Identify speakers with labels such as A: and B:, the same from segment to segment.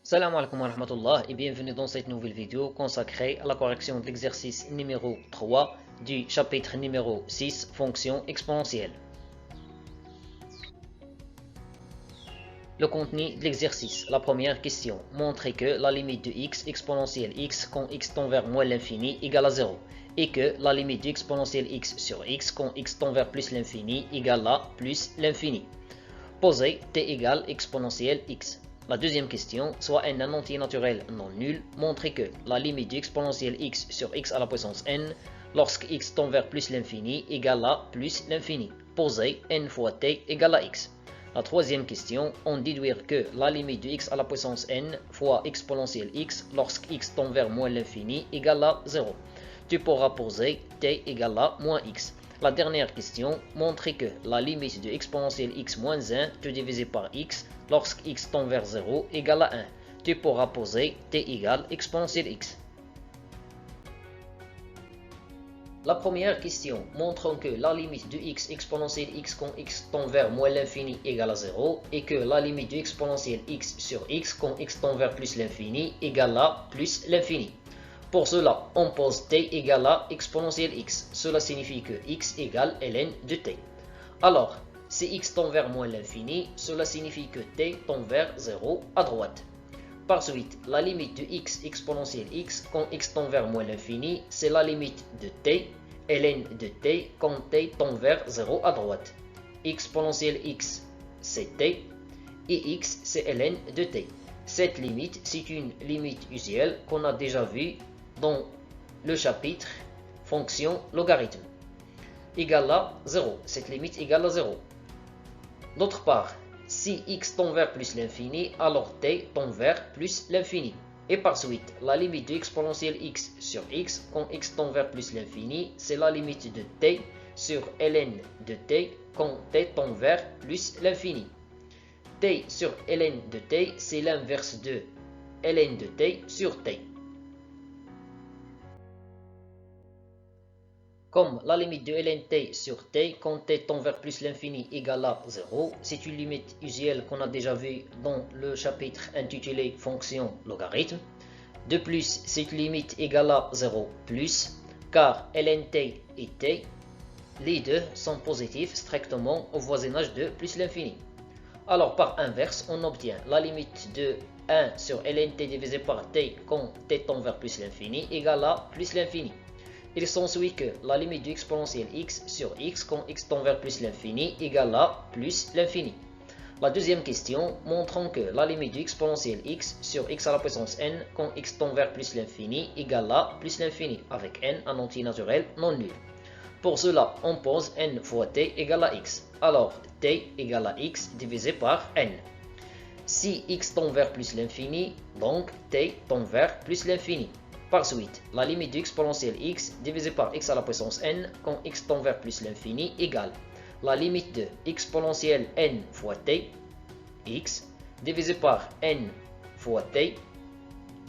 A: Salam alaikum wa rahmatullah et bienvenue dans cette nouvelle vidéo consacrée à la correction de l'exercice numéro 3 du chapitre numéro 6, fonction exponentielle. Le contenu de l'exercice. La première question. Montrez que la limite de x exponentielle x quand x tend vers moins l'infini égale à 0 et que la limite de exponentielle x sur x quand x tend vers plus l'infini égale à plus l'infini. Posez t égale exponentielle x. La deuxième question, soit n un entier naturel non nul, montrez que la limite du exponentielle x sur x à la puissance n, lorsque x tend vers plus l'infini, égale à plus l'infini. Posez n fois t égale à x. La troisième question, on déduire que la limite de x à la puissance n fois exponentielle x, lorsque x tend vers moins l'infini, égale à 0. Tu pourras poser t égale à moins x. La dernière question, montrer que la limite de exponentielle x moins 1 tout divisé par x lorsque x tend vers 0 égale à 1. Tu pourras poser t égale exponentielle x. La première question, montrons que la limite de x exponentielle x quand x tend vers moins l'infini égale à 0 et que la limite de exponentielle x sur x quand x tend vers plus l'infini égale à plus l'infini. Pour cela, on pose t égale à exponentielle x. Cela signifie que x égale ln de t. Alors, si x tend vers moins l'infini, cela signifie que t tend vers 0 à droite. Par suite, la limite de x exponentielle x quand x tend vers moins l'infini, c'est la limite de t, ln de t quand t tend vers 0 à droite. Exponentielle x, c'est t, et x, c'est ln de t. Cette limite, c'est une limite usuelle qu'on a déjà vue dans le chapitre fonction logarithme égale à 0. Cette limite égale à 0. D'autre part, si x tend vers plus l'infini, alors t tend vers plus l'infini. Et par suite, la limite de exponentielle x sur x quand x tend vers plus l'infini, c'est la limite de t sur ln de t quand t tend vers plus l'infini. T sur ln de t, c'est l'inverse de ln de t sur t. Comme la limite de ln t sur t quand t tend vers plus l'infini égale à 0, c'est une limite usuelle qu'on a déjà vue dans le chapitre intitulé fonction logarithme. De plus, cette limite égale à 0 plus, car ln t et t, les deux sont positifs strictement au voisinage de plus l'infini. Alors par inverse, on obtient la limite de 1 sur ln t divisé par t quand t tend vers plus l'infini égale à plus l'infini. Il s'ensuit que la limite du exponentielle x sur x quand x tend vers plus l'infini égale à plus l'infini. La deuxième question, montrons que la limite du exponentielle x sur x à la puissance n quand x tend vers plus l'infini égale à plus l'infini, avec n un entier naturel non nul. Pour cela, on pose n fois t égale à x. Alors, t égale à x divisé par n. Si x tend vers plus l'infini, donc t tend vers plus l'infini. Par suite, la limite de exponentielle x divisé par x à la puissance n quand x tend vers plus l'infini égale la limite de exponentielle n fois t, x, divisé par n fois t,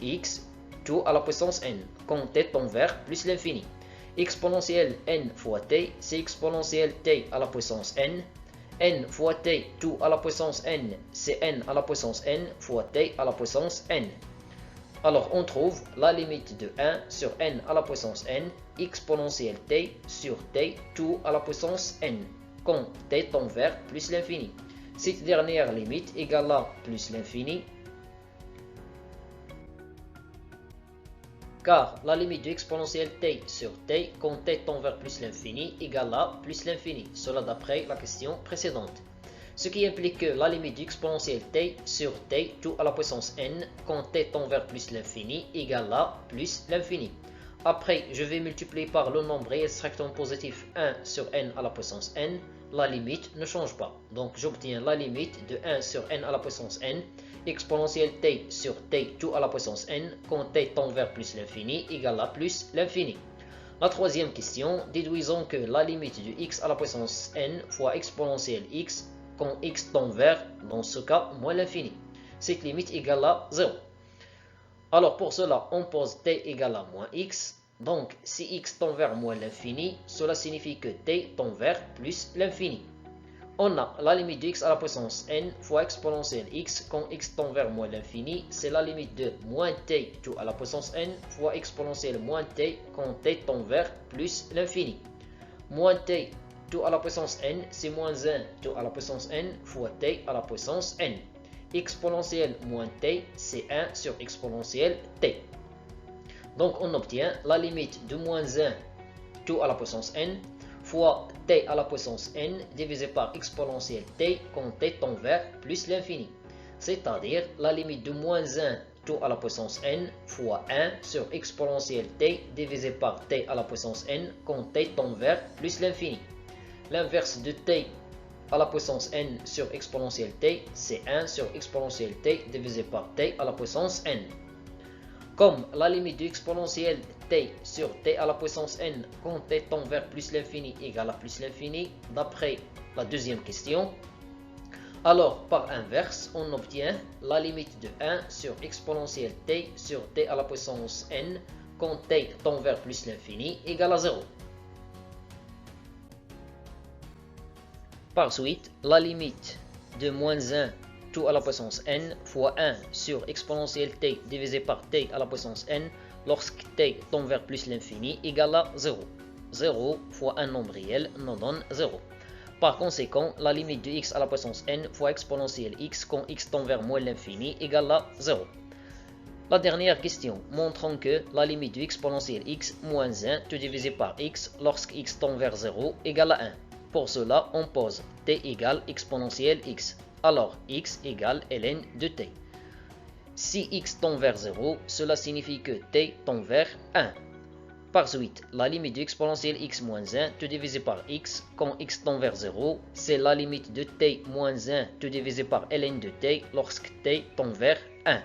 A: x, tout à la puissance n quand t tend vers plus l'infini. Exponentielle n fois t, c'est exponentielle t à la puissance n. N fois t tout à la puissance n, c'est n à la puissance n fois t à la puissance n. Alors on trouve la limite de 1 sur n à la puissance n, exponentielle t sur t tout à la puissance n, quand t tend vers plus l'infini. Cette dernière limite égale à plus l'infini, car la limite de exponentielle t sur t quand t tend vers plus l'infini égale à plus l'infini, cela d'après la question précédente. Ce qui implique que la limite d'exponentielle t sur t tout à la puissance n quand t tend vers plus l'infini égale à plus l'infini. Après, je vais multiplier par le nombre réel strictement positif 1 sur n à la puissance n, la limite ne change pas. Donc j'obtiens la limite de 1 sur n à la puissance n, exponentielle t sur t tout à la puissance n quand t tend vers plus l'infini égale à plus l'infini. La troisième question, déduisons que la limite de x à la puissance n fois exponentielle x quand x tend vers, dans ce cas, moins l'infini. Cette limite égale à 0. Alors pour cela, on pose t égale à moins x. Donc si x tend vers moins l'infini, cela signifie que t tend vers plus l'infini. On a la limite de x à la puissance n fois exponentielle x quand x tend vers moins l'infini. C'est la limite de moins t tout à la puissance n fois exponentielle moins t quand t tend vers plus l'infini. Moins t tout à la puissance n, c'est moins 1 tout à la puissance n fois t à la puissance n. Exponentielle moins t, c'est 1 sur exponentielle t. Donc on obtient la limite de moins 1 tout à la puissance n fois t à la puissance n divisé par exponentielle t quand t tend vers plus l'infini. C'est-à-dire la limite de moins 1 tout à la puissance n fois 1 sur exponentielle t divisé par t à la puissance n quand t tend vers plus l'infini. L'inverse de t à la puissance n sur exponentielle t, c'est 1 sur exponentielle t divisé par t à la puissance n. Comme la limite de exponentielle t sur t à la puissance n quand t tend vers plus l'infini égale à plus l'infini, d'après la deuxième question, alors par inverse, on obtient la limite de 1 sur exponentielle t sur t à la puissance n quand t tend vers plus l'infini égale à 0. Par suite, la limite de moins 1 tout à la puissance n fois 1 sur exponentielle t divisé par t à la puissance n lorsque t tend vers plus l'infini égale à 0. 0 fois un nombre réel nous donne 0. Par conséquent, la limite de x à la puissance n fois exponentielle x quand x tend vers moins l'infini égale à 0. La dernière question, montrant que la limite de exponentielle x moins 1 tout divisé par x lorsque x tend vers 0 égale à 1. Pour cela, on pose t égale exponentielle x. Alors, x égale ln de t. Si x tend vers 0, cela signifie que t tend vers 1. Par suite, la limite de exponentielle x moins 1 tout divisé par x quand x tend vers 0, c'est la limite de t moins 1 tout divisé par ln de t lorsque t tend vers 1.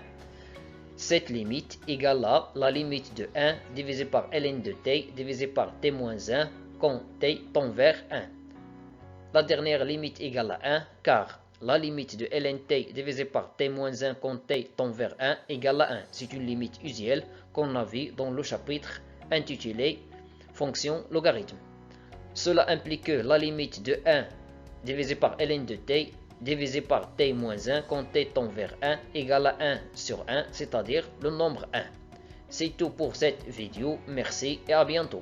A: Cette limite égale à la limite de 1 divisé par ln de t divisé par t moins 1 quand t tend vers 1. La dernière limite égale à 1 car la limite de ln t divisé par t moins 1 quand t tend vers 1 égale à 1. C'est une limite usuelle qu'on a vue dans le chapitre intitulé fonction logarithme. Cela implique que la limite de 1 divisé par ln de t divisé par t moins 1 quand t tend vers 1 égale à 1 sur 1, c'est-à-dire le nombre 1. C'est tout pour cette vidéo. Merci et à bientôt.